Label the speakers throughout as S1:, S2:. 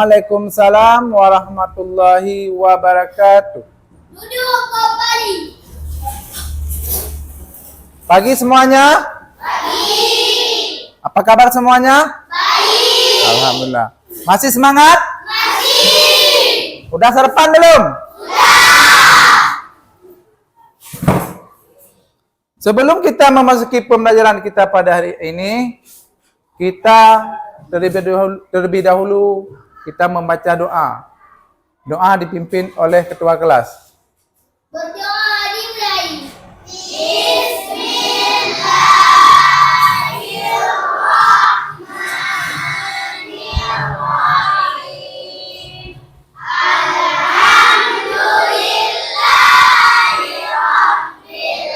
S1: Waalaikumsalam warahmatullahi wabarakatuh.
S2: Duduk kembali.
S1: Pagi semuanya.
S2: Pagi.
S1: Apa kabar semuanya?
S2: Baik.
S1: Alhamdulillah. Masih semangat?
S2: Masih.
S1: Udah sarapan belum? Sebelum kita memasuki pembelajaran kita pada hari ini, kita terlebih dahulu kita membaca doa. Doa dipimpin oleh ketua kelas.
S2: Berdoa dimulai. Bismillahirrahmanirrahim. Alhamdulillahirabbil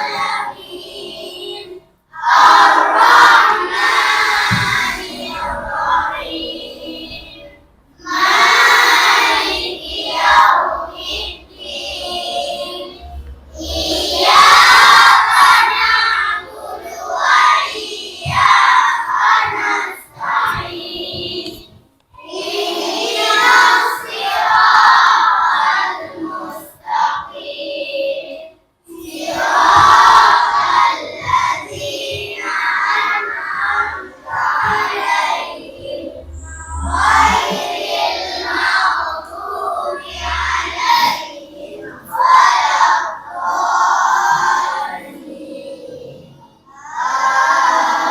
S2: alamin. Ar-Rahmanir-Rahim. Maliki yaumiddin. Iyyaka na'budu wa iyyaka nasta'in. Ihdinas siratal mustaqim. Siratal ladzina an'amta 'alaihim ghairil maghdubi 'alaihim waladdallin.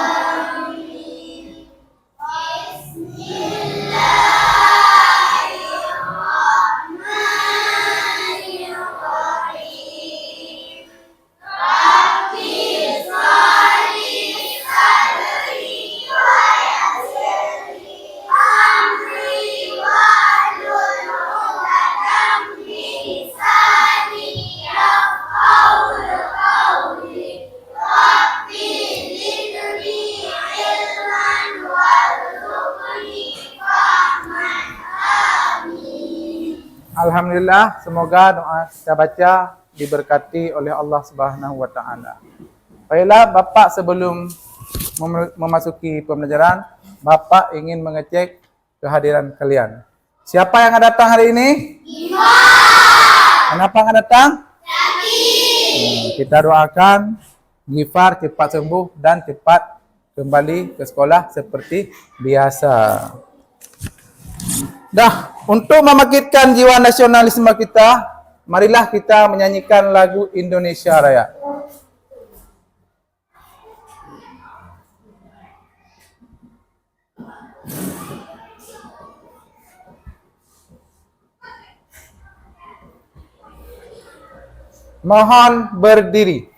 S2: Amin. Bismillahirrahmanirrahim. Rabbi sholli sadri wa yassirli amri wahlul 'uqdatam min lisani yafqahu qawli. Rabbi zidni ilman warzuqni fahman. Amin.
S1: Alhamdulillah, semoga doa kita baca diberkati oleh Allah Subhanahu wa taala. Baiklah, Bapak sebelum memasuki pembelajaran, Bapak ingin mengecek kehadiran kalian. Siapa yang akan datang hari ini?
S2: Iman.
S1: Kenapa akan datang?
S2: Yakin.
S1: Kita doakan Gifar cepat sembuh dan cepat kembali ke sekolah seperti biasa. Dah, untuk membangkitkan jiwa nasionalisme kita, marilah kita menyanyikan lagu Indonesia Raya. Mohon berdiri.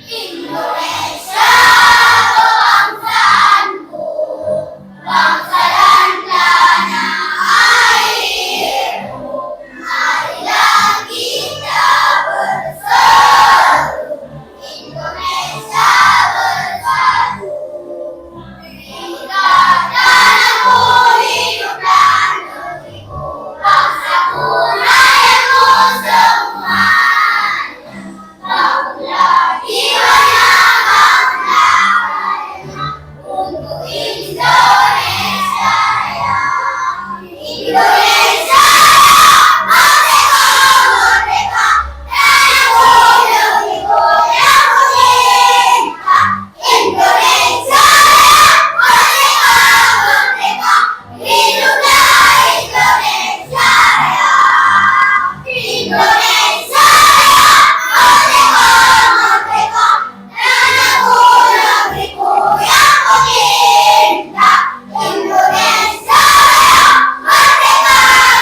S2: Indonesia kebangsaanku, bangsa dan tanah airku. Marilah kita bersatu, Indonesia bersatu. Hingga tanahku hiduplah negeriku, bangsaku rakyatku semuanya. Bangunlah jiwanya, bangunlah rayanya, untuk Indonesia Raya. Indonesia Raya, merdeka, merdeka, tanahku negeriku yang ku cinta. Indonesia Raya, merdeka, merdeka, hiduplah Indonesia Raya. Indonesia Raya, merdeka, merdeka, tanahku negeriku yang ku cinta. Indonesia Raya, merdeka,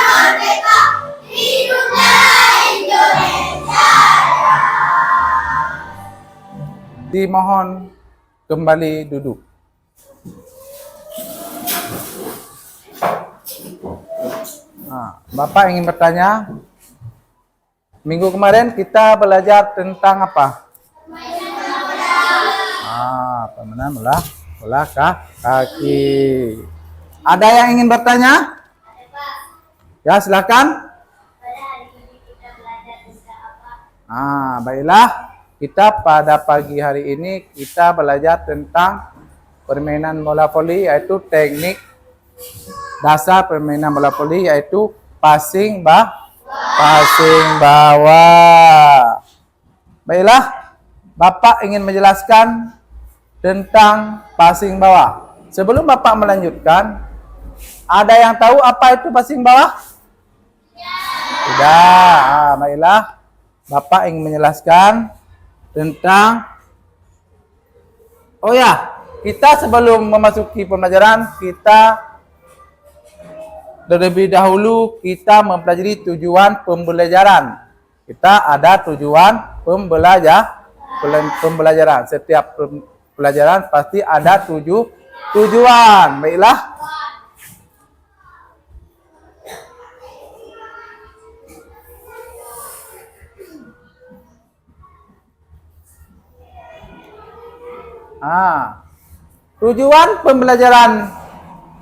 S2: merdeka, hiduplah Indonesia Raya.
S1: Dimohon kembali duduk. Bapak ingin bertanya, minggu kemarin kita belajar tentang apa? Permainan bola kaki. Ada yang ingin bertanya? Ya, silakan. Baiklah. Kita pada pagi hari ini kita belajar tentang permainan bola voli, yaitu teknik dasar permainan bola voli, yaitu passing bawah. Baiklah, Bapak ingin menjelaskan tentang passing bawah. Sebelum Bapak melanjutkan, ada yang tahu apa itu passing bawah? Tidak. Baiklah, Bapak ingin menjelaskan tentang kita sebelum memasuki pembelajaran, kita terlebih dahulu kita mempelajari tujuan pembelajaran. Kita ada tujuan pembelajaran. Setiap pelajaran pasti ada tujuan. Baiklah. Tujuan pembelajaran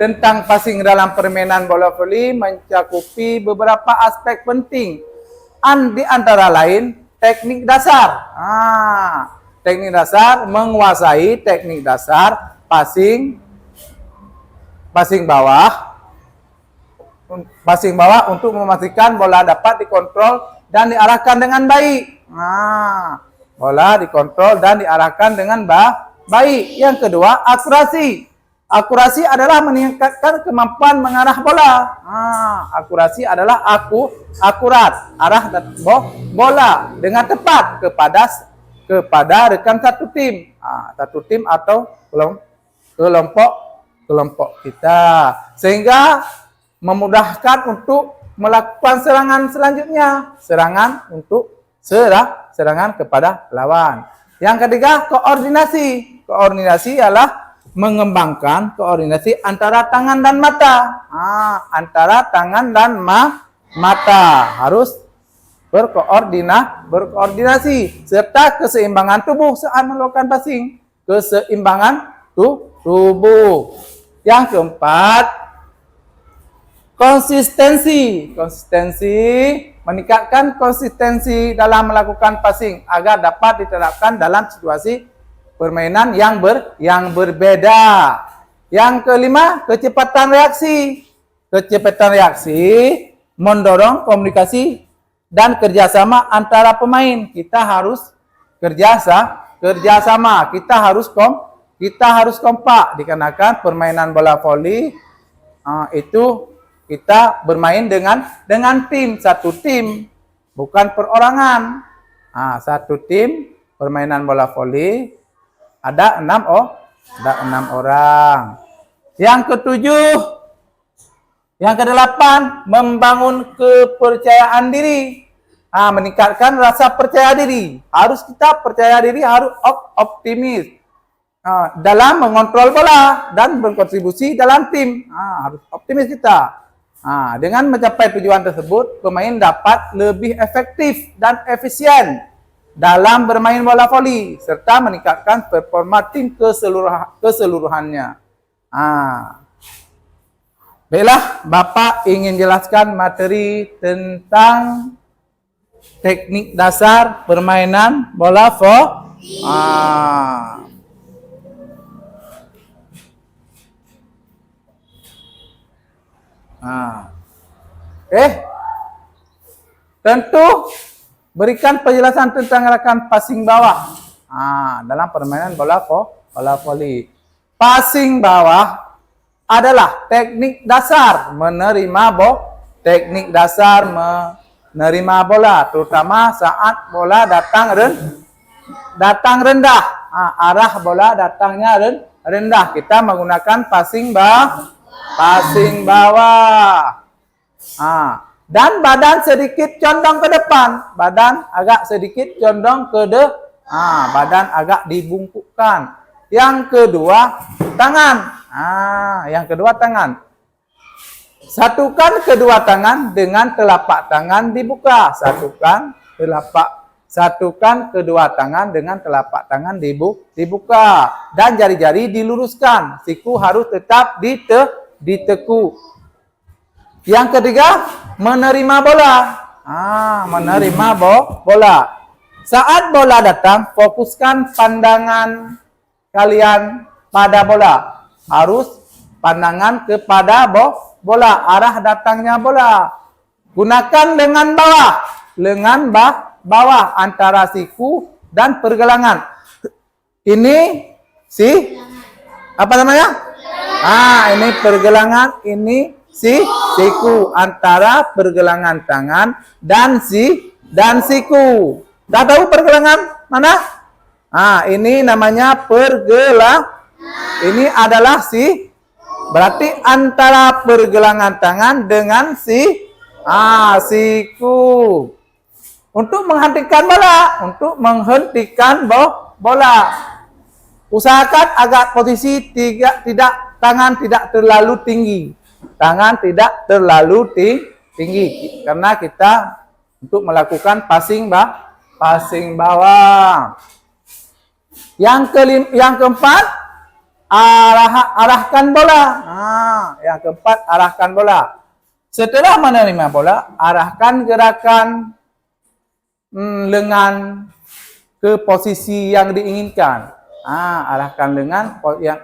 S1: tentang passing dalam permainan bola voli mencakupi beberapa aspek penting. Di antara lain teknik dasar. Teknik dasar, menguasai teknik dasar passing bawah untuk memastikan bola dapat dikontrol dan diarahkan dengan baik. Bola dikontrol dan diarahkan dengan baik. Yang kedua, akurasi. Akurasi adalah meningkatkan kemampuan mengarah bola. Akurasi adalah akurat arah bola dengan tepat kepada rekan satu tim. Satu tim atau kelompok kita, sehingga memudahkan untuk melakukan serangan selanjutnya. Serangan kepada lawan. Yang ketiga, koordinasi. Koordinasi adalah mengembangkan koordinasi antara tangan dan mata. Antara tangan dan mata harus berkoordinasi, serta keseimbangan tubuh saat melakukan passing. Keseimbangan tubuh. Yang keempat, konsistensi. Meningkatkan konsistensi dalam melakukan passing agar dapat diterapkan dalam situasi permainan yang berbeda. Yang kelima, kecepatan reaksi. Kecepatan reaksi mendorong komunikasi dan kerjasama antara pemain. Kita harus kerjasama. Kita harus kompak, dikarenakan permainan bola voli itu kita bermain dengan tim, satu tim, bukan perorangan. Satu tim permainan bola voli ada 6 orang. Yang ketujuh, yang kedelapan, membangun kepercayaan diri. Meningkatkan rasa percaya diri. Harus kita percaya diri, harus optimis dalam mengontrol bola dan berkontribusi dalam tim. Harus optimis kita. Dengan mencapai tujuan tersebut, pemain dapat lebih efektif dan efisien dalam bermain bola voli, serta meningkatkan performa tim keseluruhannya. Baiklah, Bapak ingin jelaskan materi tentang teknik dasar permainan bola voli. Tentu berikan penjelasan tentang gerakan passing bawah dalam permainan bola voli. Passing bawah adalah teknik dasar menerima bola, terutama saat bola datang rendah. Arah bola datangnya rendah. Kita menggunakan passing bawah. Dan badan sedikit condong ke depan. Badan agak sedikit condong ke depan. Badan agak dibungkukkan. Yang kedua, tangan. Yang kedua tangan. Satukan kedua tangan dengan telapak tangan dibuka. Satukan kedua tangan dengan telapak tangan dibuka. Dan jari-jari diluruskan. Siku harus tetap ditekuk. Yang ketiga, menerima bola. Menerima bola. Saat bola datang, fokuskan pandangan kalian pada bola. Harus pandangan kepada bola, arah datangnya bola. Gunakan lengan bawah antara siku dan pergelangan. Ini apa namanya? Ini pergelangan, ini siku antara pergelangan tangan dan siku. Dah tahu pergelangan mana? Ini namanya ini adalah berarti antara pergelangan tangan dengan siku. Untuk menghentikan bola, usahakan agar posisi tangan tidak terlalu tinggi. Tangan tidak terlalu tinggi karena kita untuk melakukan passing bawah. Yang keempat, arahkan bola. Yang keempat, arahkan bola. Setelah menerima bola, arahkan gerakan lengan ke posisi yang diinginkan. Arahkan lengan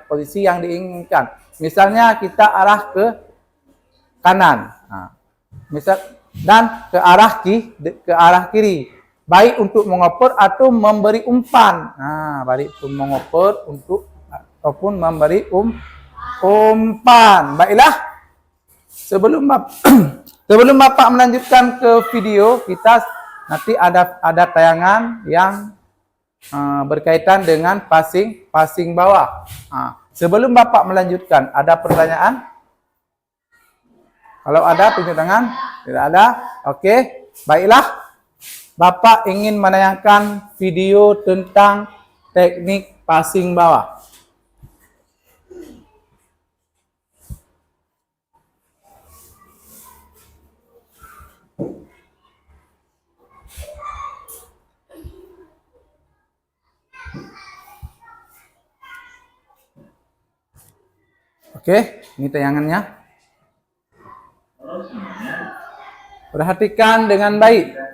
S1: posisi yang diinginkan. Misalnya kita arah ke kanan. Dan ke arah kiri. Baik untuk mengoper atau memberi umpan. Baik untuk mengoper ataupun memberi umpan. Baiklah. Sebelum Bapak melanjutkan ke video, kita nanti ada tayangan yang berkaitan dengan passing bawah. Sebelum Bapak melanjutkan, ada pertanyaan? Kalau ada, tunjuk tangan. Tidak ada? Oke. Baiklah. Bapak ingin menayangkan video tentang teknik passing bawah. Oke, ini tayangannya. Perhatikan dengan baik.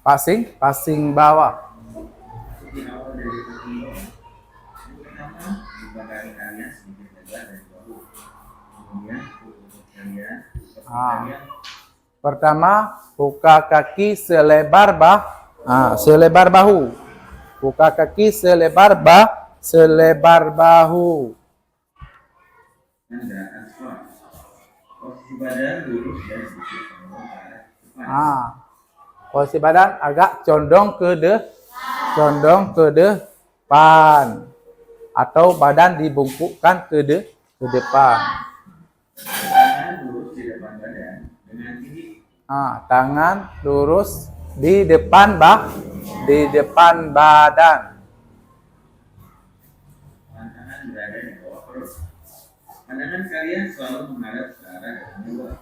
S1: Passing bawah. Pertama, buka kaki selebar bahu. Buka kaki selebar bahu. Posisi badan agak condong ke depan atau badan dibungkukkan ke depan. Tangan lurus di depan badan.
S2: Pandangan kalian selalu menghadap ke arah bawah.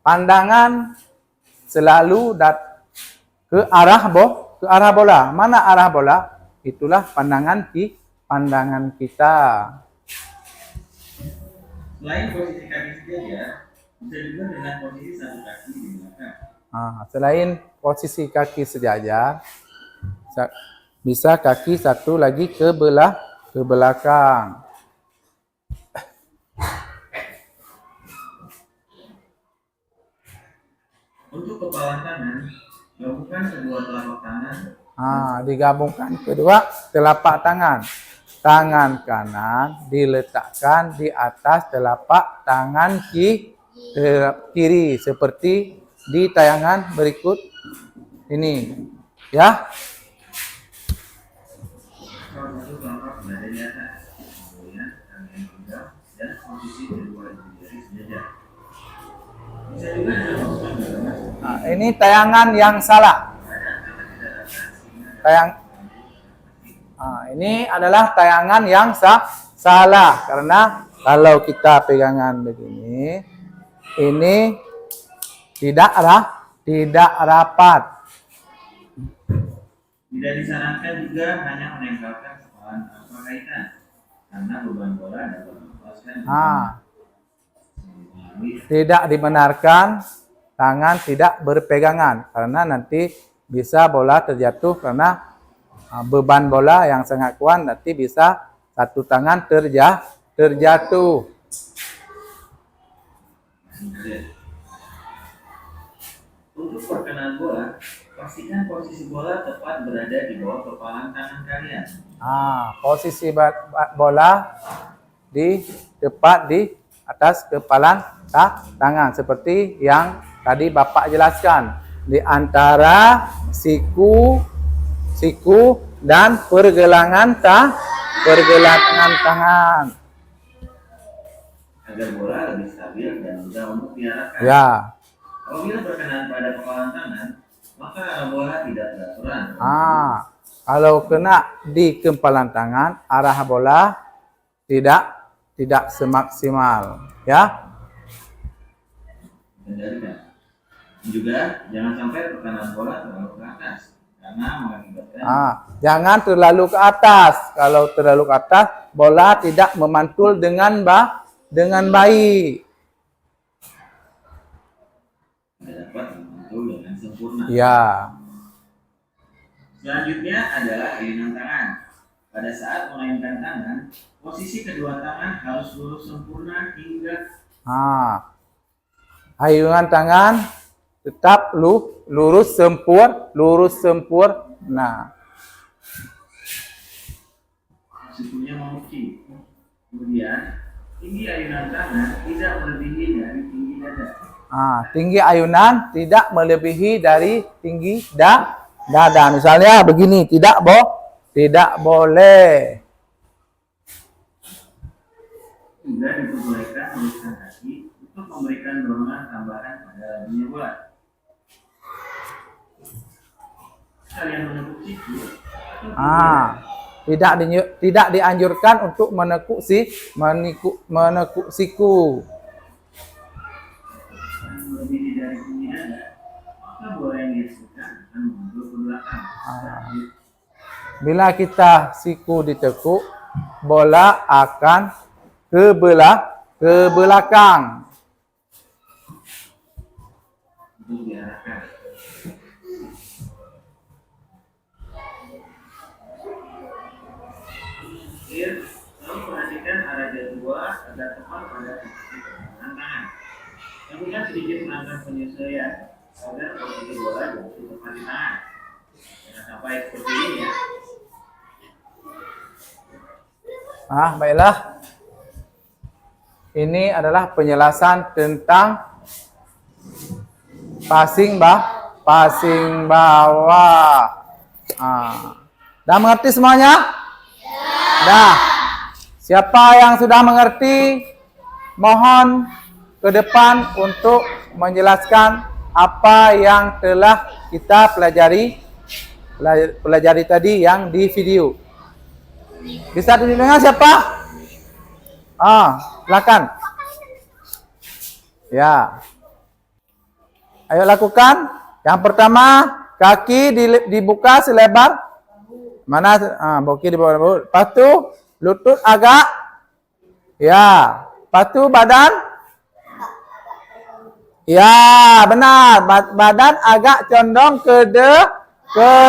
S1: Pandangan selalu ke arah bola. Mana arah bola? Itulah pandangan kita.
S2: Selain posisi kaki saja, bisa juga dengan posisi satu kaki di belakang.
S1: Selain posisi kaki sejajar, bisa kaki satu lagi ke belakang.
S2: Untuk kepala tangan, gabungkan kedua telapak tangan.
S1: Digabungkan kedua telapak tangan. Tangan kanan diletakkan di atas telapak tangan kiri seperti di tayangan berikut ini, ya. Ini tayangan yang salah. Ini adalah tayangan yang salah karena kalau kita pegangan begini, ini tidak rapat.
S2: Tidak disarankan juga hanya menempelkan kepalan tanpa kaitan karena beban bola dapat melepaskan. Tidak
S1: dibenarkan tangan tidak berpegangan karena nanti bisa bola terjatuh karena beban bola yang sangat kuat, nanti bisa satu tangan terjatuh.
S2: Untuk perkenaan bola, pastikan posisi bola tepat berada di bawah kepalan tangan kalian.
S1: Posisi bola tepat di atas kepalan tangan seperti yang tadi Bapak jelaskan, di antara siku dan pergelangan tangan
S2: agar bola lebih stabil dan mudah untuk diarahkan.
S1: Ya.
S2: Apabila berkenaan pada kepalan tangan, maka arah bola tidak beraturan.
S1: Kalau kena di kepalan tangan, arah bola tidak semaksimal, ya.
S2: Kendalikan. Juga jangan sampai perkenaan bola terlalu ke atas karena mengakibatkan.
S1: Jangan terlalu ke atas. Kalau terlalu ke atas, bola tidak memantul dengan baik.
S2: Tidak dapat memantul dengan sempurna.
S1: Ya.
S2: Selanjutnya adalah ayunan tangan. Pada saat memainkan tangan, posisi kedua tangan harus lurus sempurna hingga.
S1: Ayunan tangan tetap lurus sempurna.
S2: Sikunya menguci. Kemudian tinggi ayunan tangan tidak melebihi dari tinggi dada.
S1: Tinggi ayunan tidak melebihi dari tinggi dada. Misalnya begini, tidak boleh.
S2: Juga diperbolehkan menuliskan kaki untuk memberikan dorongan tambahan pada lajunya bola. Kalian menekuk siku. Tidak dianjurkan untuk menekuk siku. Melebihi dari tinggi dada, maka bola yang dihasilkan akan mundur ke belakang.
S1: Bila kita siku ditekuk, bola akan ke belakang.
S2: Untuk diarahkan. Selalu perhatikan arah jatuh bola agar tepat pada posisi pergelangan tangan. Lakukan sedikit langkah penyesuaian agar posisi bola jatuh tepat di tangan. Jangan sampai seperti ini ya.
S1: Baiklah. Ini adalah penjelasan tentang passing bawah. Dah mengerti semuanya? Dah. Siapa yang sudah mengerti, mohon ke depan untuk menjelaskan apa yang telah kita pelajari tadi yang di video. Bisa didengar siapa? Silakan. Ya. Ayo lakukan. Yang pertama, kaki dibuka selebar mana? Kaki dibuka. Lepas tu lutut agak. Ya. Lepas tu badan. Ya, benar. Badan agak condong ke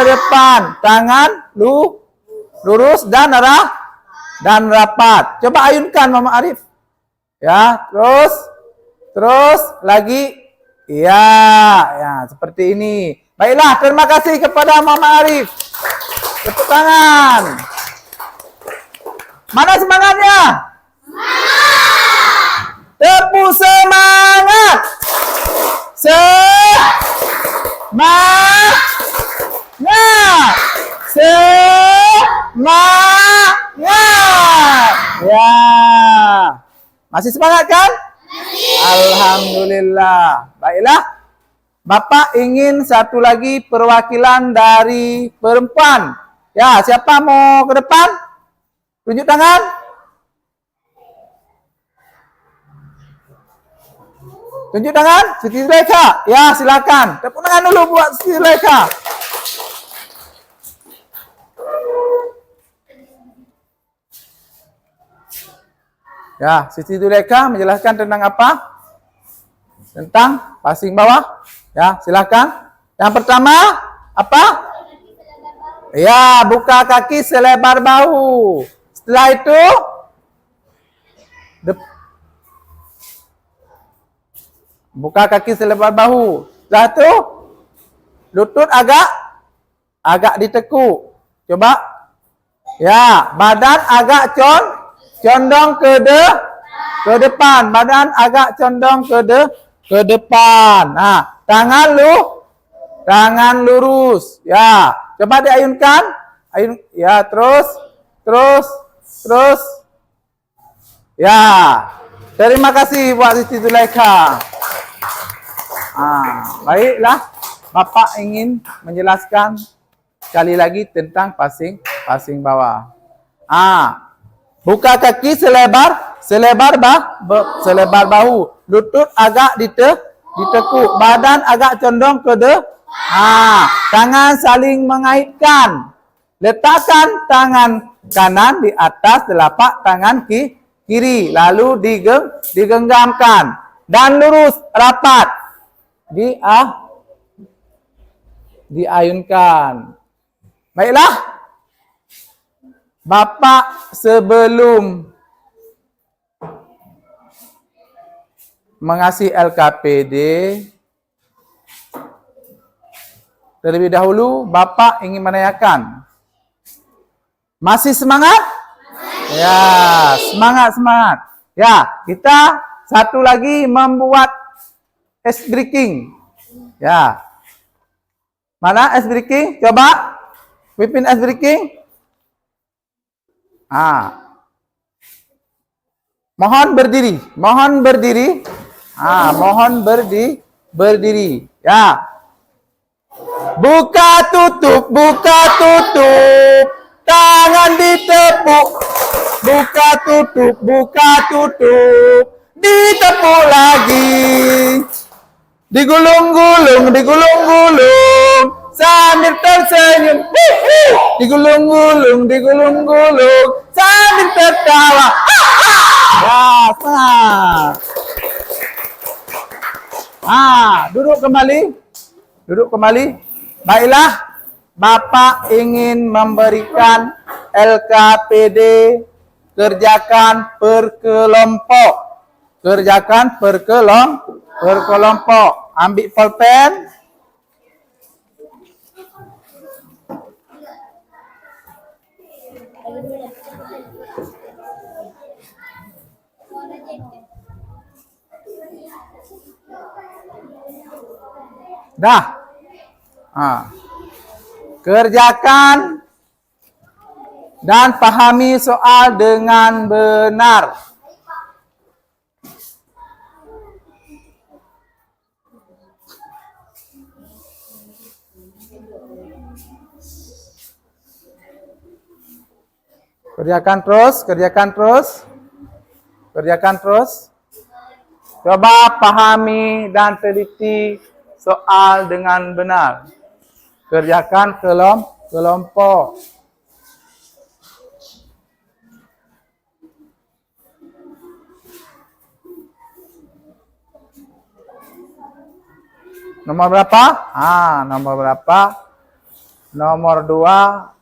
S1: depan. Tangan lurus dan rapat. Coba ayunkan Mama Arif. Ya, terus lagi. Ya, seperti ini. Baiklah, terima kasih kepada Mama Arif. Tepuk tangan. Mana semangatnya? Tepuk semangat. Semangat. Ya. Masih semangat kan? Alhamdulillah. Baiklah. Bapak ingin satu lagi perwakilan dari perempuan. Ya, siapa mau ke depan? Tunjuk tangan. Tunjuk tangan. Siti Zulaikha. Ya, silakan. Tepuk tangan dulu buat Siti Zulaikha. Ya, Siti Zulaikha menjelaskan tentang apa? Tentang passing bawah. Ya, silakan. Yang pertama, apa? Ya, buka kaki selebar bahu. Setelah itu, buka kaki selebar bahu. Setelah itu, lutut agak ditekuk. Coba. Ya, badan agak condong ke depan. Badan agak condong ke depan. Nah, tangan lurus. Ya, coba diayunkan. Ya, terus. Ya. Terima kasih buat Siti Zulaikha. Baiklah. Bapak ingin menjelaskan sekali lagi tentang passing bawah. Buka kaki selebar bahu. Lutut agak ditekuk. Badan agak condong ke depan. Tangan saling mengaitkan. Letakkan tangan kanan di atas telapak tangan kiri. Lalu digenggamkan. Dan lurus rapat. Diayunkan. Baiklah. Bapak sebelum mengasih LKPD, terlebih dahulu Bapak ingin menanyakan, masih semangat? Ya, semangat. Ya, kita satu lagi membuat ice breaking. Ya. Mana ice breaking? Coba. Pimpin ice breaking. Mohon berdiri. Mohon berdiri. Ya. Buka tutup. Tangan ditepuk. Buka tutup. Ditepuk lagi. Digulung-gulung. Sambil tersenyum. Digulung-gulung. Sambil tertawa. Ya, duduk kembali. Baiklah, Bapak ingin memberikan LKPD kerjakan berkelompok. Ambil pulpen. Dah. Kerjakan dan pahami soal dengan benar. Kerjakan terus. Coba pahami dan teliti soal dengan benar. Kerjakan kelompok. Nomor berapa? Nomor berapa? Nomor 2.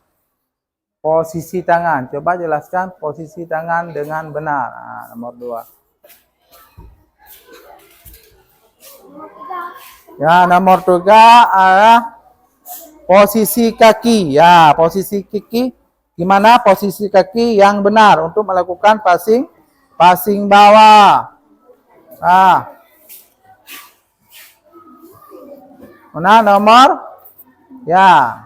S1: Posisi tangan. Coba jelaskan posisi tangan dengan benar. Nomor 2. Ya, nomor 3 adalah posisi kaki. Ya, posisi kaki. Gimana posisi kaki yang benar untuk melakukan passing bawah. Mana nomor? Ya.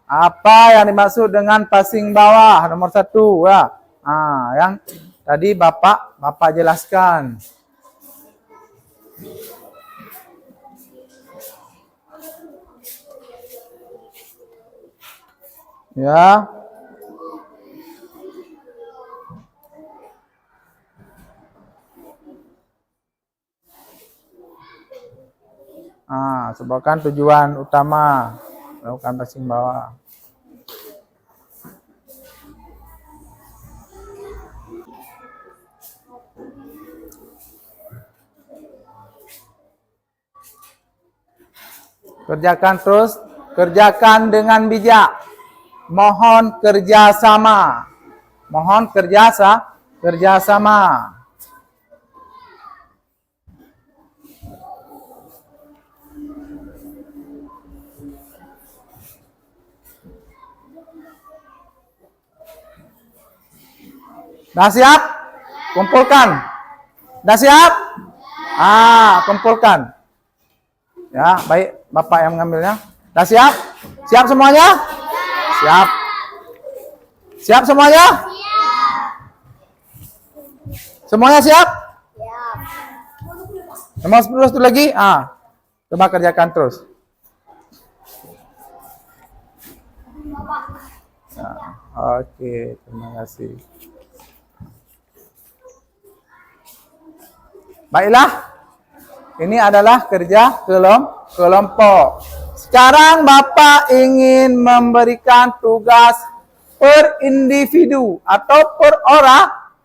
S1: Apa yang dimaksud dengan passing bawah? Nomor 1, ya. Yang Tadi Bapak jelaskan. Ya. Sebutkan tujuan utama melakukan passing bawah. Kerjakan terus, kerjakan dengan bijak. Mohon kerjasama. Mohon kerjasama. Dah siap? Kumpulkan. Dah siap? Kumpulkan. Ya, baik. Bapak yang mengambilnya. Dah siap? Siap semuanya? Siap. Siap semuanya? Semuanya siap? Siap. Nomor 10 satu lagi. Coba kerjakan terus. Oke, terima kasih. Baiklah, ini adalah kerja kelompok. Sekarang Bapak ingin memberikan tugas per individu atau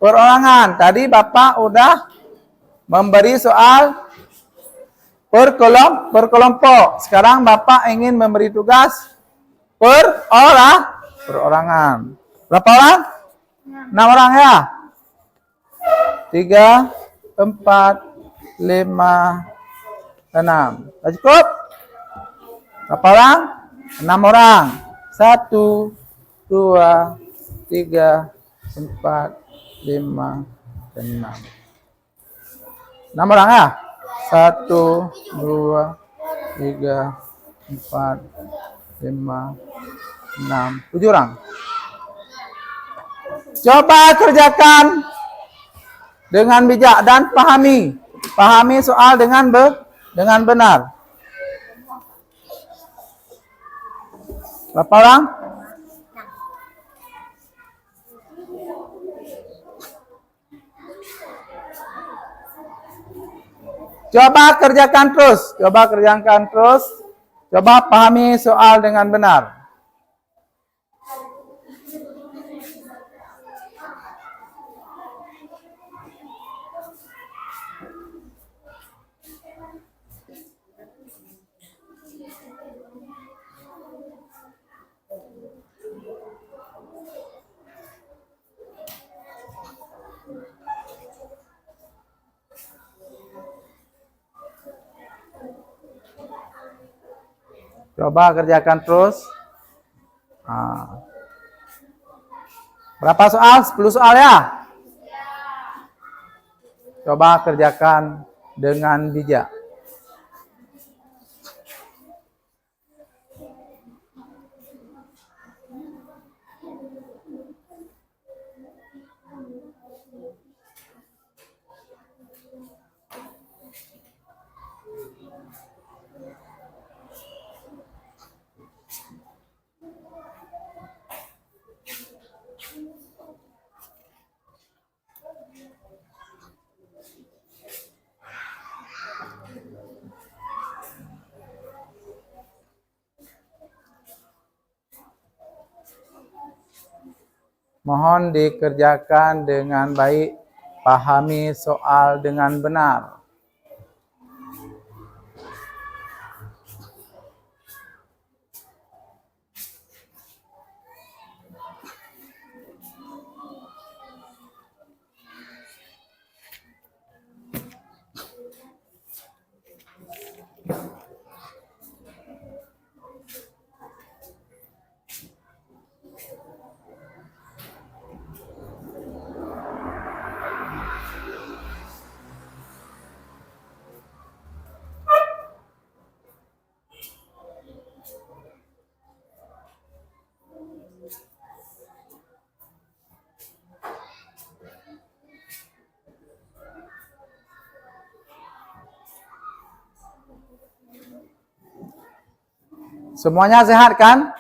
S1: perorangan. Tadi Bapak udah memberi soal per kelompok. Sekarang Bapak ingin memberi tugas perorangan. Berapa orang? 6 orang ya? 3, 4, 5, 6. Cukup? Berapa orang? 6 orang. 1, 2, 3, 4, 5, 6. 6 orang ya? 1, 2, 3, 4, 5, 6, 7 orang. Coba kerjakan dengan bijak dan pahami soal dengan benar. Berapa orang? Coba kerjakan terus. Coba pahami soal dengan benar. Coba kerjakan terus. Berapa soal? 10 soal ya? Coba kerjakan dengan bijak. Mohon dikerjakan dengan baik, pahami soal dengan benar. Semuanya sehat kan?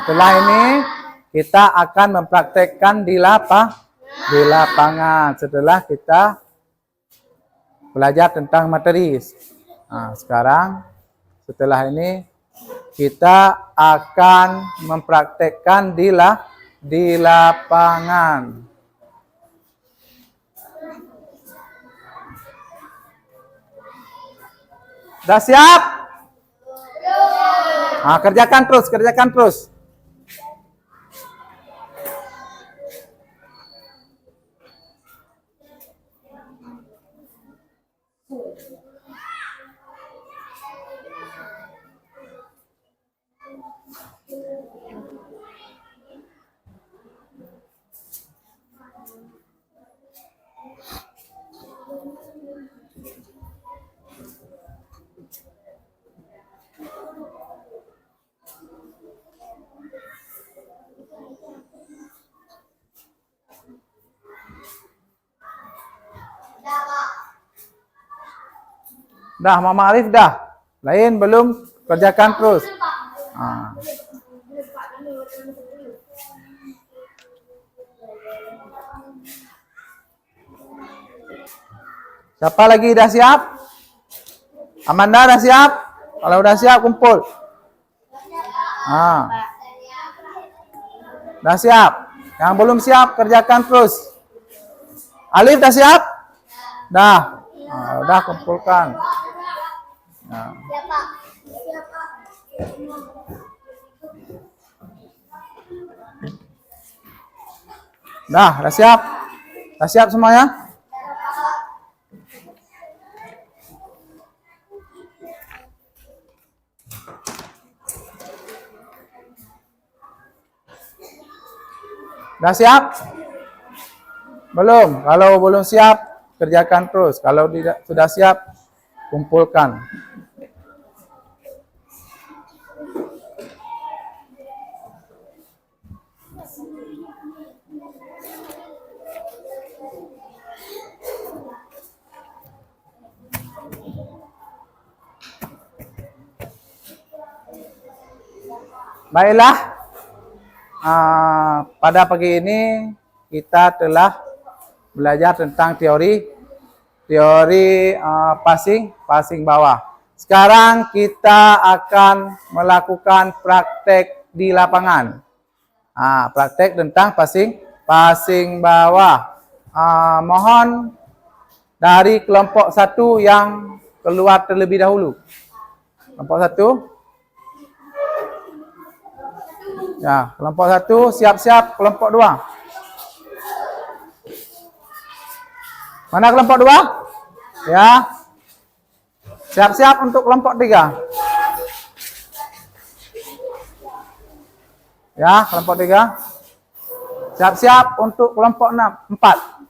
S1: Setelah ini kita akan mempraktekkan di lapangan setelah kita belajar tentang materi. Sekarang setelah ini kita akan mempraktekkan di lapangan. Sudah siap? Kerjakan terus. Dah, Mama Arif dah. Lain belum, kerjakan terus. Siapa lagi dah siap? Amanda dah siap? Kalau udah siap kumpul. Dah siap. Yang belum siap kerjakan terus. Alif dah siap? Dah. Udah kumpulkan. Dah siap? Dah siap semuanya? Dah siap? Belum. Kalau belum siap, kerjakan terus. Kalau tidak sudah siap, kumpulkan. Baiklah. Pada pagi ini kita telah belajar tentang teori passing bawah. Sekarang kita akan melakukan praktek di lapangan. Praktek tentang passing bawah. Mohon dari kelompok 1 yang keluar terlebih dahulu. Kelompok 1. Ya, kelompok 1 siap-siap. Kelompok 2. Mana kelompok 2? Ya. Siap-siap untuk kelompok 3. Ya, kelompok 3. Siap-siap untuk kelompok 4.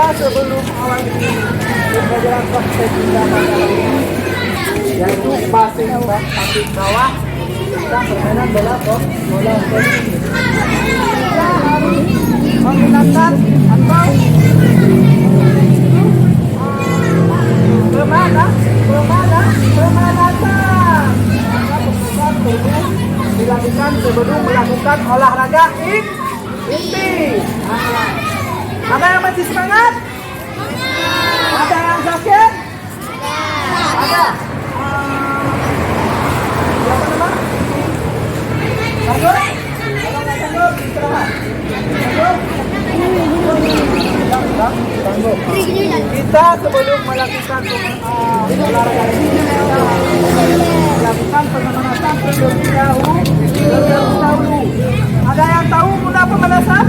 S1: Sebelum awal pembelajaran praktek yaitu passing bawah, kita permainan bola voli. Kita harus menggunakan atau pemanasan. tubuh dilakukan sebelum melakukan olahraga inti. Ada yang masih semangat? Ada yang sakit? Ada. Siapa nama? Sanggup? Kalau nggak sanggup, istirahat. Sanggup? Kita sebelum melakukan olahraga ini, kita melakukan pemanasan terlebih dahulu. Ada yang tahu guna pemanasan?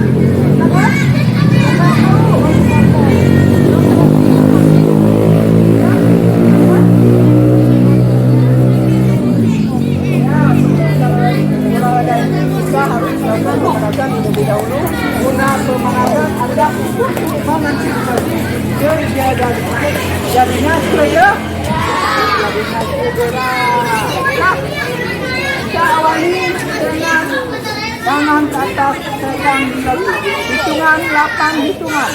S1: Terlebih dahulu guna pemanasan anda untuk mengantisipasi jadinya cedera. Nah, kita awali dengan tangan ke atas pegang dulu. Hitungan 8 hitungan.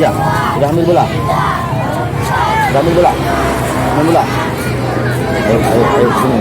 S3: Sudah ambil bola. Ambil bola. Ayo sini.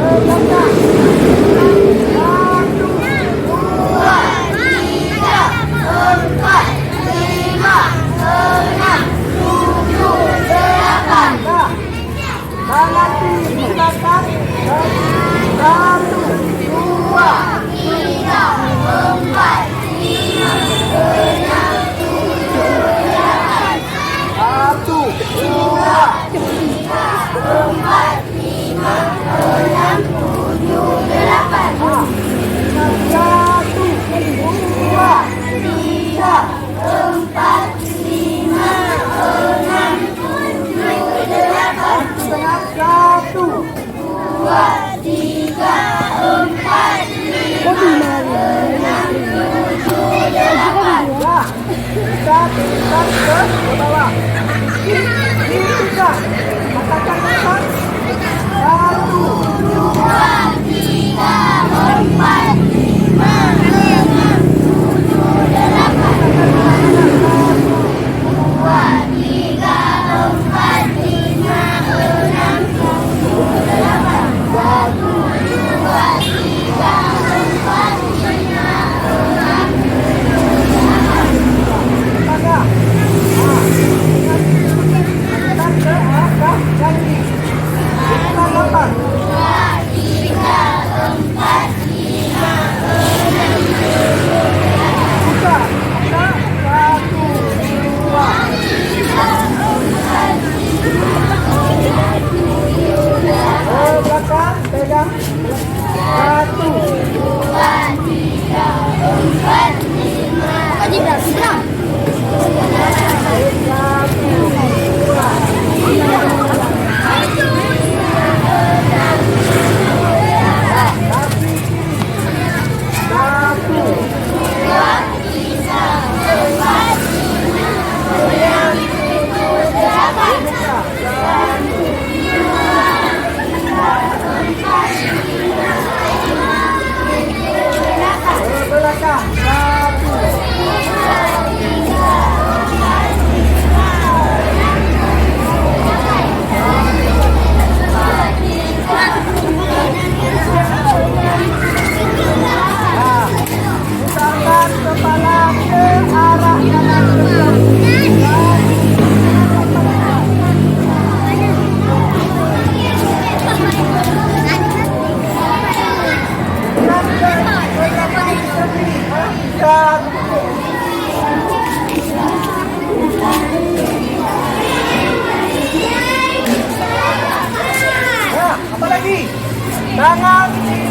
S1: Tangan depan,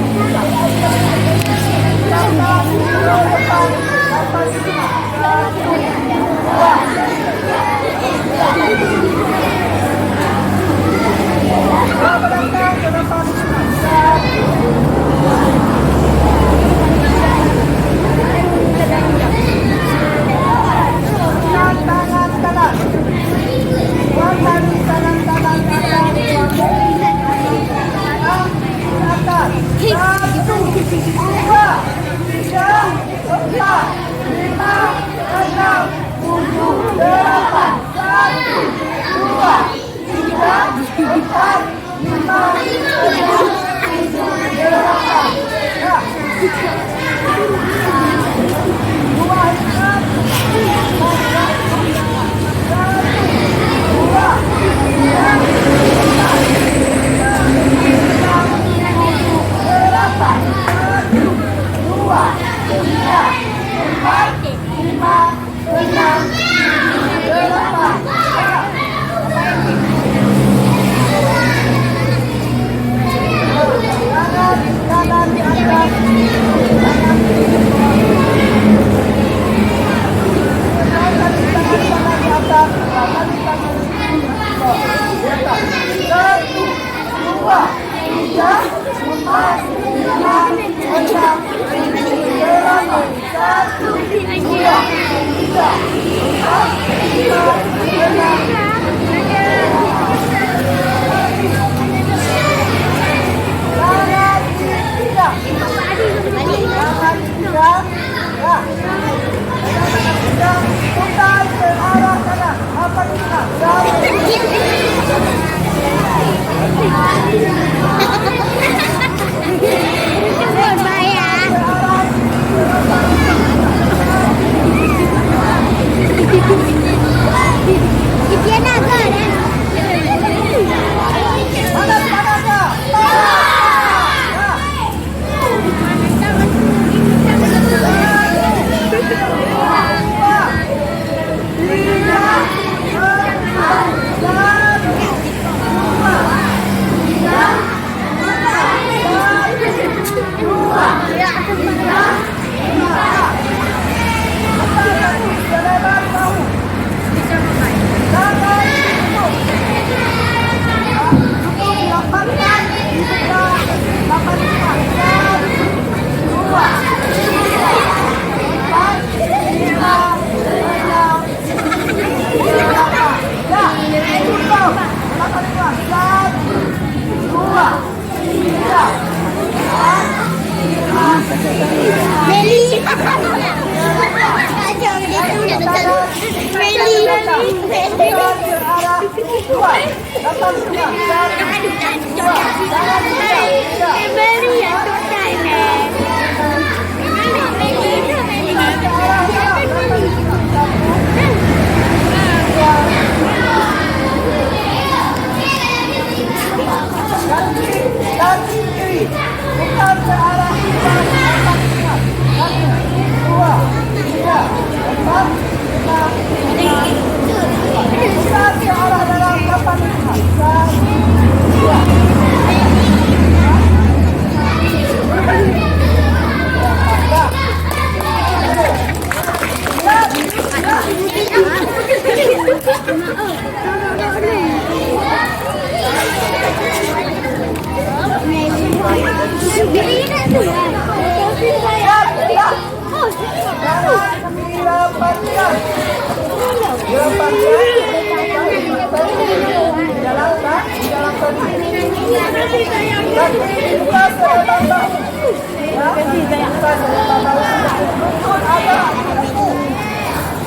S1: lapan lima. Dua belakang ke depan lima. Tangan kanan. Dua kali kanan kanan kanan. Atas. Satu, dua, tiga, empat, lima, enam, tujuh, delapan. Satu, dua, tiga, empat, lima, enam, tujuh, delapan. Ya. Dua ikat.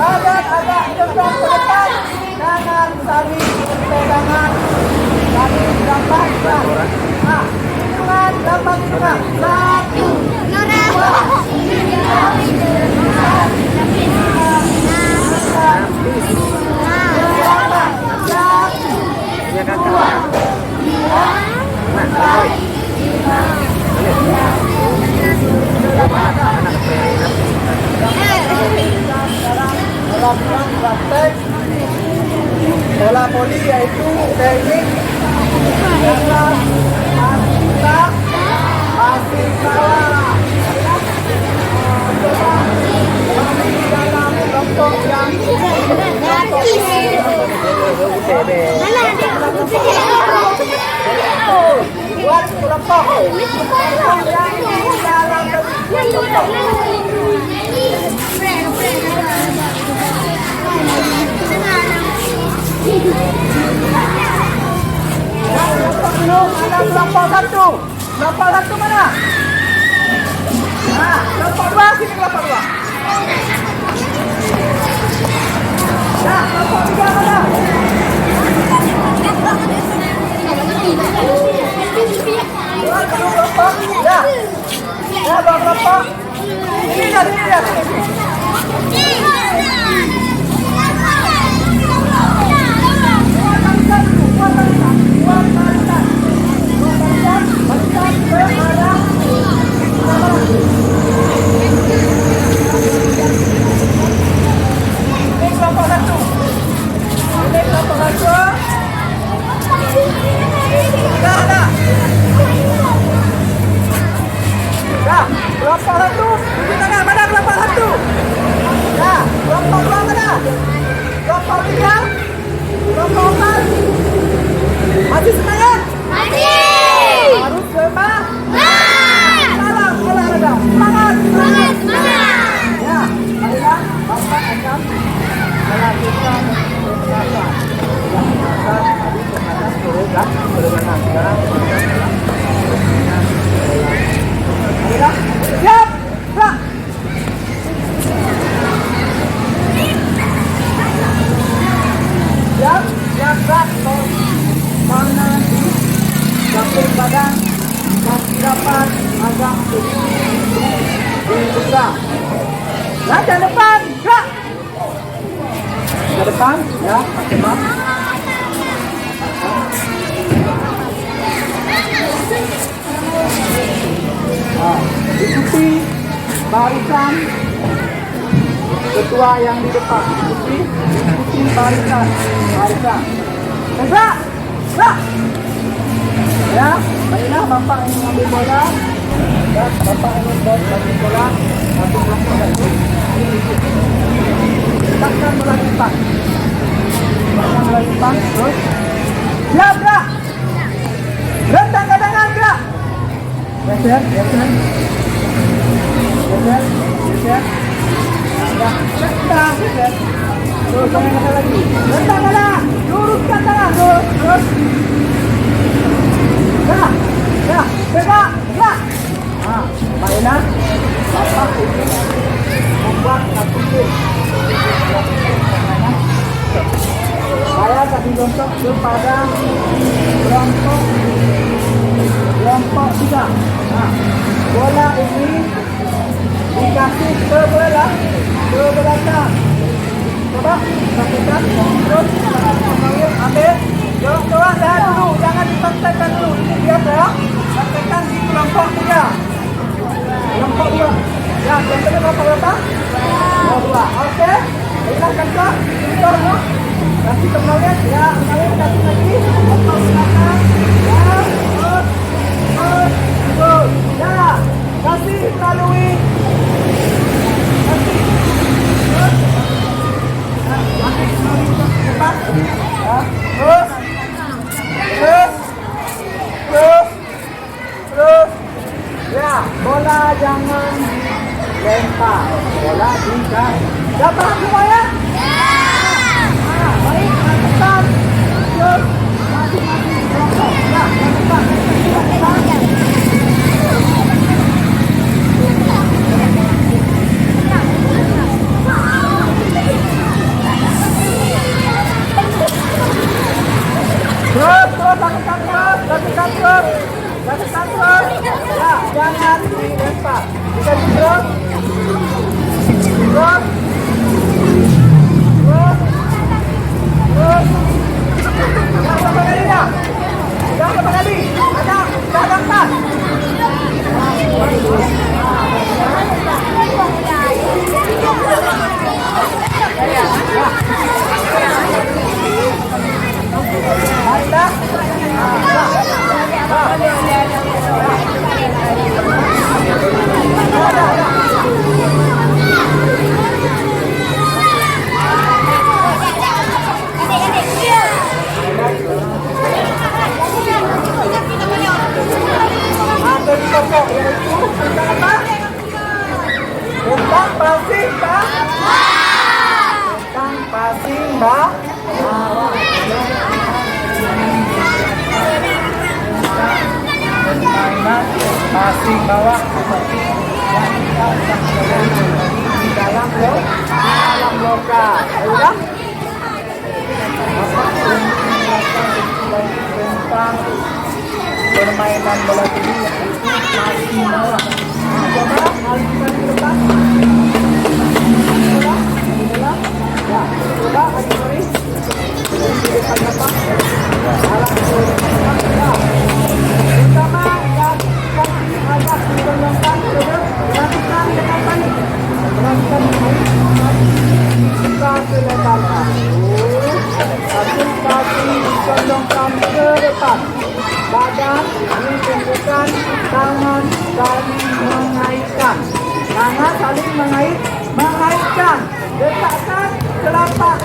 S1: Badan agak tegak ke depan, jangan saling berpegangan, saling dapat. Nah, hitungan dapat hitungan. 1, 2, 3, 4, praktek bola voli yaitu teknik dasar kita kasih salah. Coba di dalam kelompok yang buat kelompok yang di dalam kelompok satu. Kelompok satu mana? Nah, kelompok dua sini kelompok dua. Nah, kelompok tiga mana? Dua kelompok. Ya. Ya, dua kelompok. Ini dia, ini dia. Kelompok satu, tunjuk tangan, mana kelompok satu? Ya, kelompok dua mana? Kelompok tiga? Kelompok empat? Masih semangat?
S4: Masih.
S1: Harus semangat?
S4: Semangat.
S1: Salam olahraga, semangat!
S4: Semangat. Semangat.
S1: Ya, marilah Bapak akan melakukan beberapa yang akan tadi pembatas berenang. Sekarang marilah, siap, gerak! Siap, siap, gerak. Tangan di samping badan, kaki dapat agak dibuka. Ke depan, gerak! Ke depan, ya, pakai mat. Nah, ikuti barisan ketua yang di depan. Ikuti barisan. Gerak! Gerak! Ya, baiklah Bapak ingin ambil bola. Ya, Bapak ingin ambil bola. Satu kelompok lagi. Letakkan bola di depan. Letakkan bola di depan. Terus. Siap, gerak! Rentang ke tangan, gerak! Geser. Nah, geser. Terus, tangan lagi. Rentang tangan. Luruskan tangan. Terus. Gerak. Nah, baiklah. Bapak ingin membuat satu game. Saya tadi contoh kepada kelompok tiga. Nah, bola ini dikasih ke belakang. Coba saksikan, terus ambil. Dorong dah dulu, jangan dipaksakan dulu. Ini dia saya saksikan di kelompok tiga. Kelompok dua. Ya, yang kedua kelompok berapa? Dua. Oke. Baiklah kakak, contohnya. Kasih kembalian, ya, kembalian kasih lagi. Kelompok belakang. Ya, terus. Ya, kasih melalui. Kasih melalui depan. Ya, terus. Ya, bola jangan dilempar. Bola dikasih. Dah paham semua ya? Baik, lanjutkan. Terus, masing-masing kelompok. Ya, lanjutkan. Lakukan terus. Ya, jangan dilempar. Bisa terus. Yang berapa kalinya? Yang berapa kali? Dah dapat. Baiklah. di bawah seperti wanita yang di dalam loka. Udah? Bapak ingin menjelaskan tentang permainan bola tinggi yaitu mati bawah. Nah, coba alihkan ke depan. Coba. Ya, coba Adipuri. Di depan bapak. Arah ke depan. Ya. Pertama, kaki agak dibelokkan ke lakukan dengan baik. Lakukan buka ke depan. Satu kaki condongkan ke depan. Badan ditumpukan, tangan saling mengaitkan. Tangan saling mengaitkan. Letakkan telapak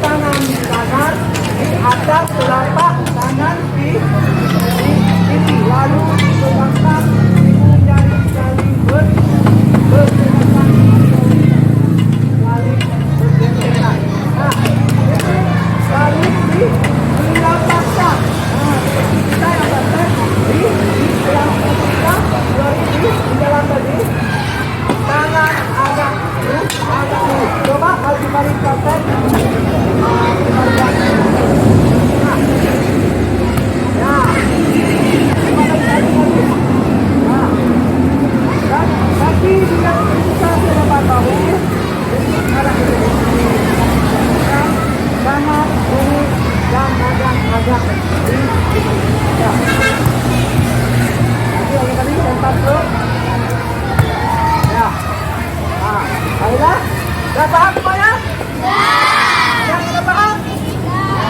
S1: tangan kanan di atas telapak tangan kiri. Lalu dipegangkan hidung jari saling bergesekan. Saling bergesekan. Nah, saling dilapakkan. Seperti kita yang batas di dalam kita di dalam tadi tangan agak lurus. Coba kalau dibalik pakai kaki juga kita ke depan bahu arah tangan lurus dan badan agak ya. Lagi kali tempat bro. Ya. Ah, baiklah. Dah paham semuanya? Ya. Yang sudah paham?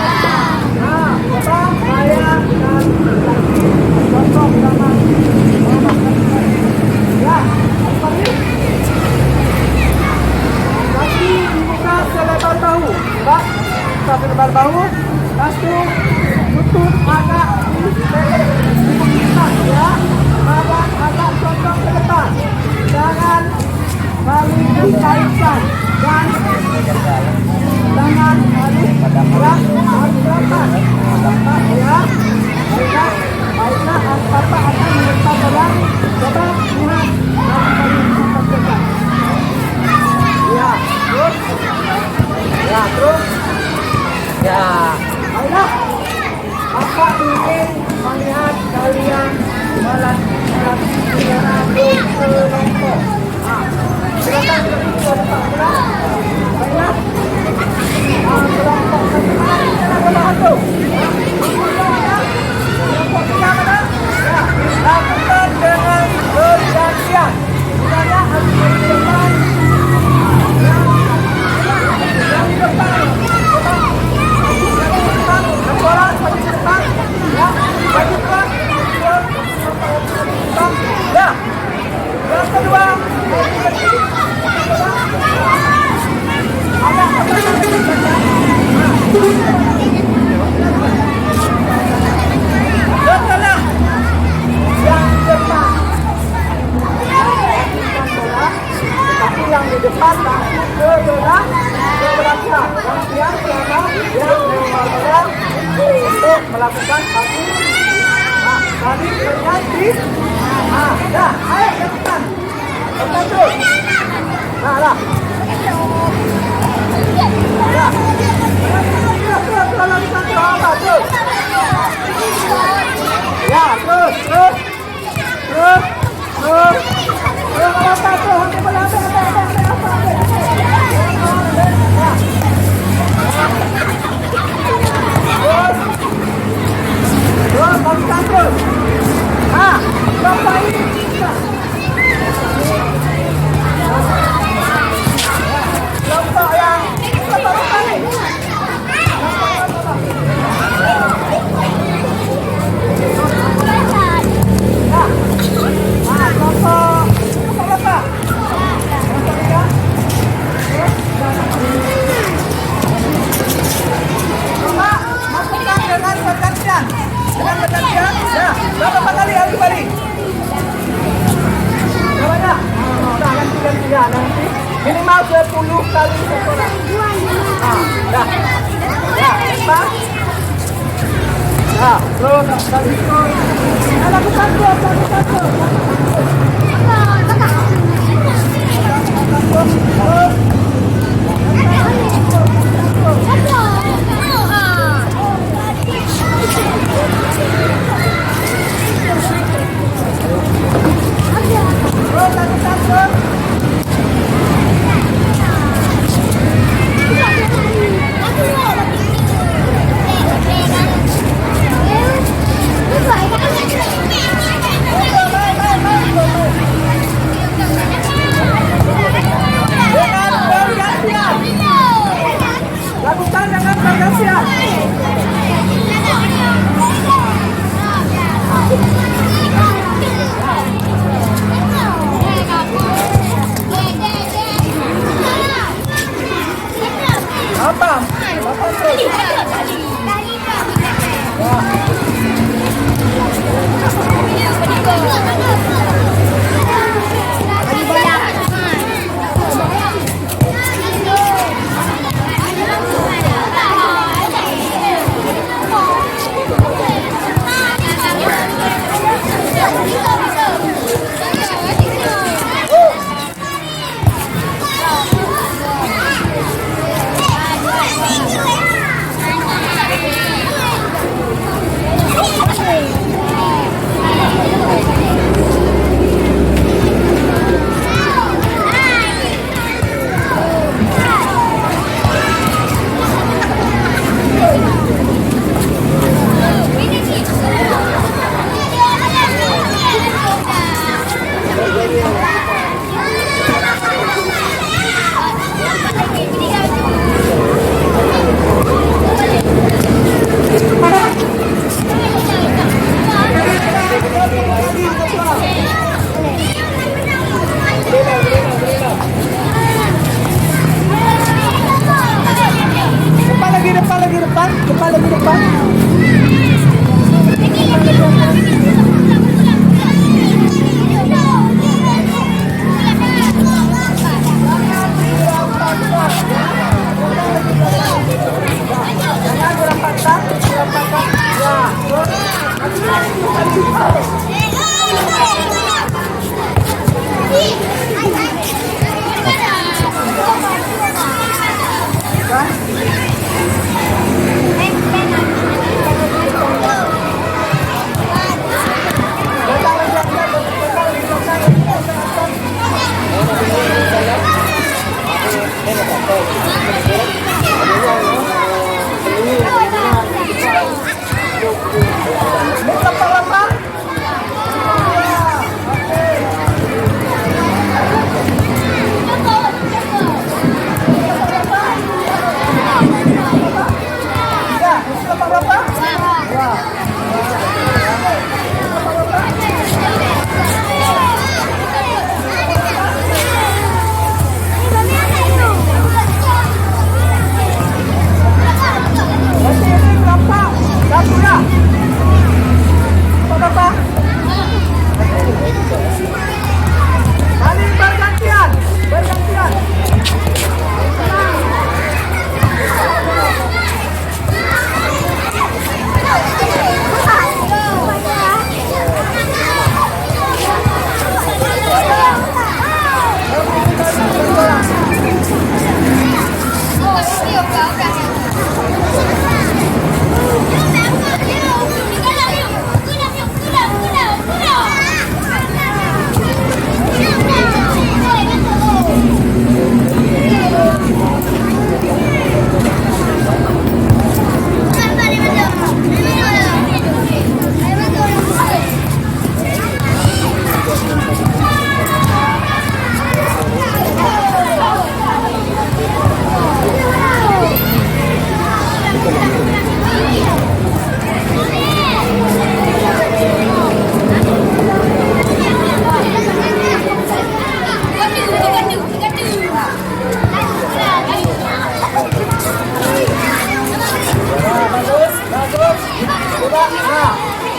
S1: Ya. Nah, coba saya dan lagi contoh sama ya, kembali. Kaki dibuka selebar bahu. Pak, selebar bahu. Langsung lutut agak dibungkitkan ya. Badan agak condong ke depan. Jangan saling dikaitkan dan tangan saling berat ya. Baiklah, Bapak akan meminta tolong. Coba lihat ya, terus ya, terus ya. Baiklah, Bapak ingin melihat kalian melatih secara berkelompok. Silakan kelompok Baiklah, kelompok satu. Kelompok pertama ya, lakukan dengan bergantian. Misalnya harus di depan. Yang di depan. Orang bagi depan. Ya, bagi depan. Ya. Yang kedua, setelah yang depan, tapi yang di depan langsung ke belakang, kemudian selama yang membawa untuk melakukan satu kali berganti. Dah, ayo ke depan, terus. Nah, lah. Ya, terus. Kelompok yang pertama kali. Berapa kali balik? Berapa? Udah ganti-gantian nanti. Minimal 10 kali sekolah. Dah. Ya, lepas. Nah, terus dari situ. Lakukan dua, lakukan dua. Lakukan dengan bergantian. Apa? Depan lagi depan.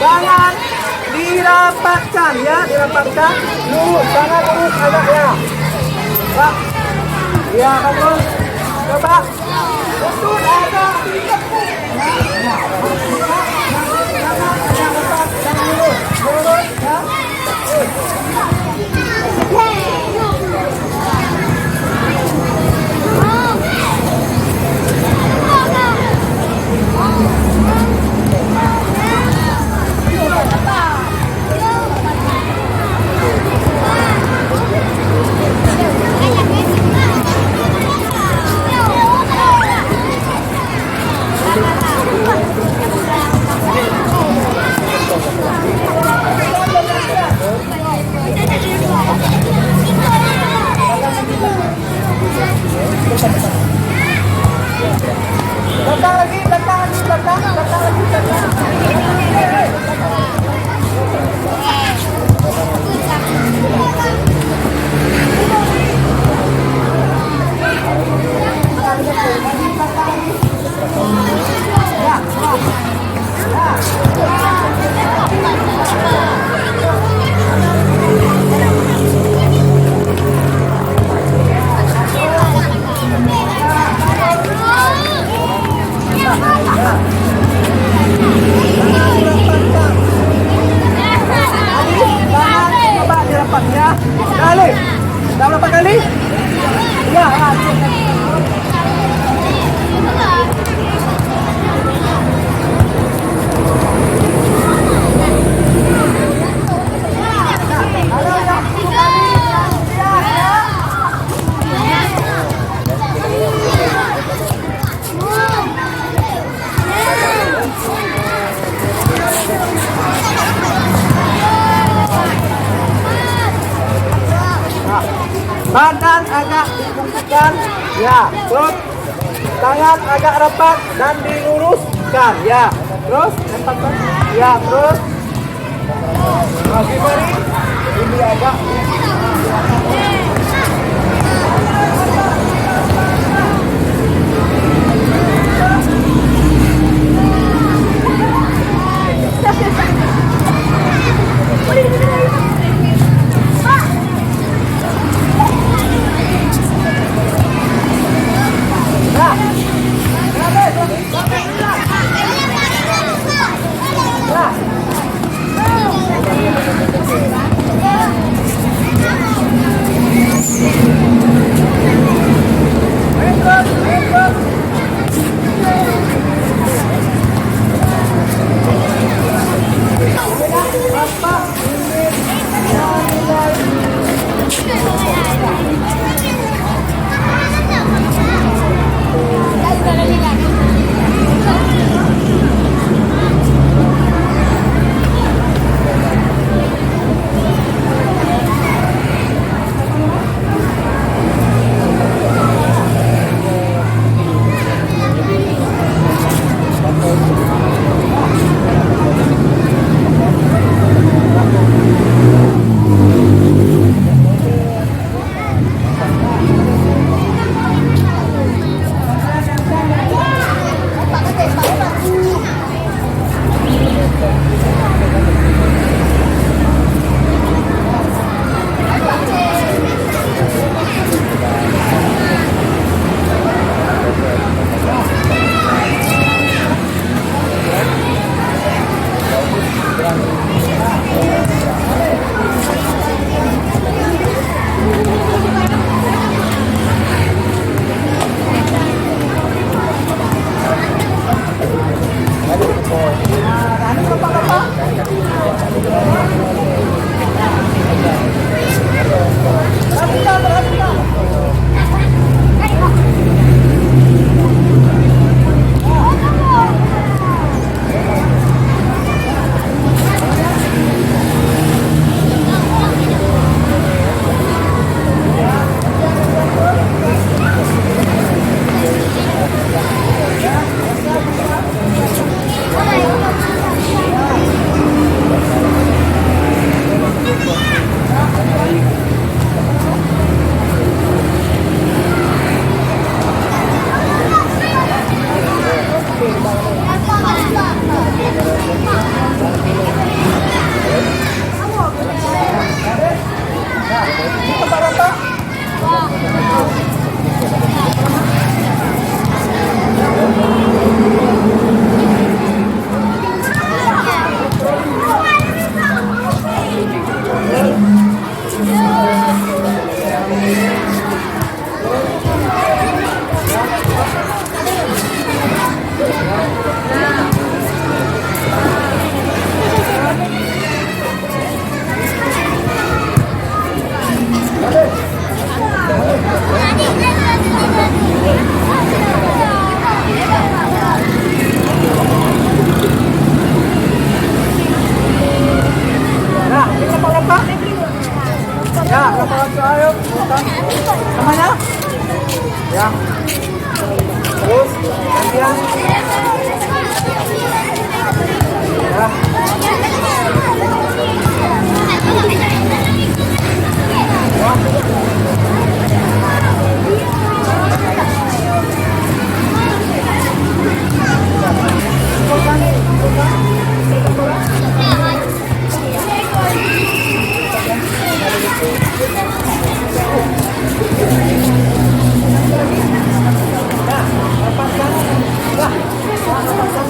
S1: Jangan dirapatkan ya, dirapatkan. Lurus, jangan lurus agak ya. Pak. Ya, bagus. Coba. Betul agak. Belakang lagi, belakang lagi, belakang lagi, belakang. Coba dirapat ya. Kali. Dah berapa kali? Ya. Badan agak dibungkukkan, ya. Terus tangan agak rapat dan diluruskan, ya. Terus tempatkan, ya. Terus lagi beri, ini agak.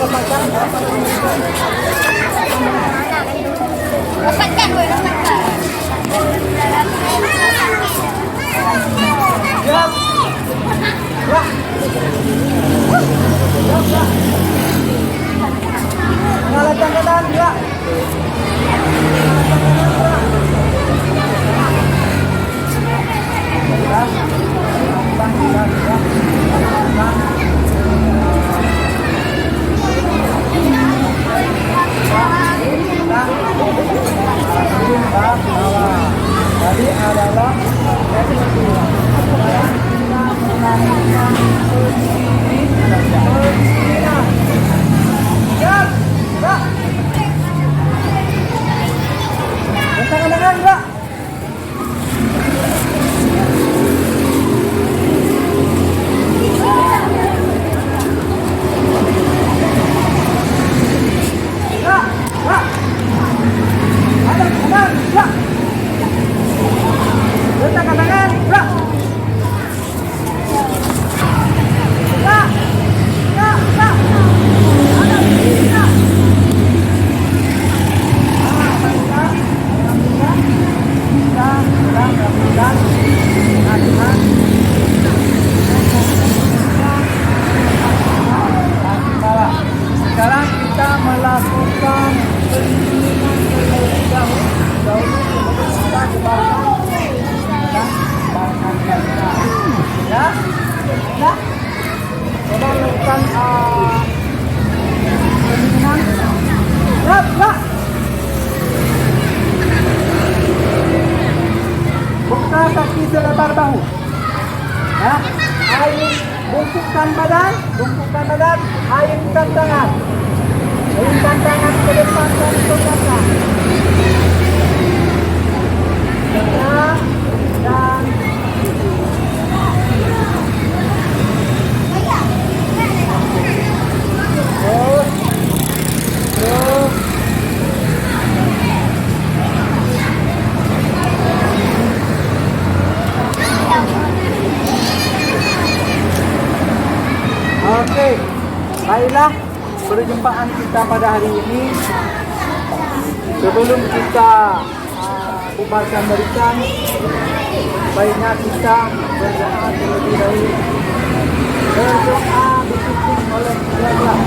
S4: Rapatkan, boy, rapatkan.
S1: Mengalahkan kanan, gerak. Tadi adalah tangan enggak? Sekarang kita melakukan pendinginan terlebih dahulu sebelum kita kebakar ya. Ya. Coba lakukan pendinginan. Ya. Buka kaki selebar bahu. Ya. Air bungkukkan badan, ayunkan tangan ke depan dan ke belakang. Tenang dan terus. Oke, baiklah perjumpaan kita pada hari ini. Sebelum kita bubarkan barisan, baiknya kita berdoa terlebih dahulu. Berdoa dipimpin oleh Allah.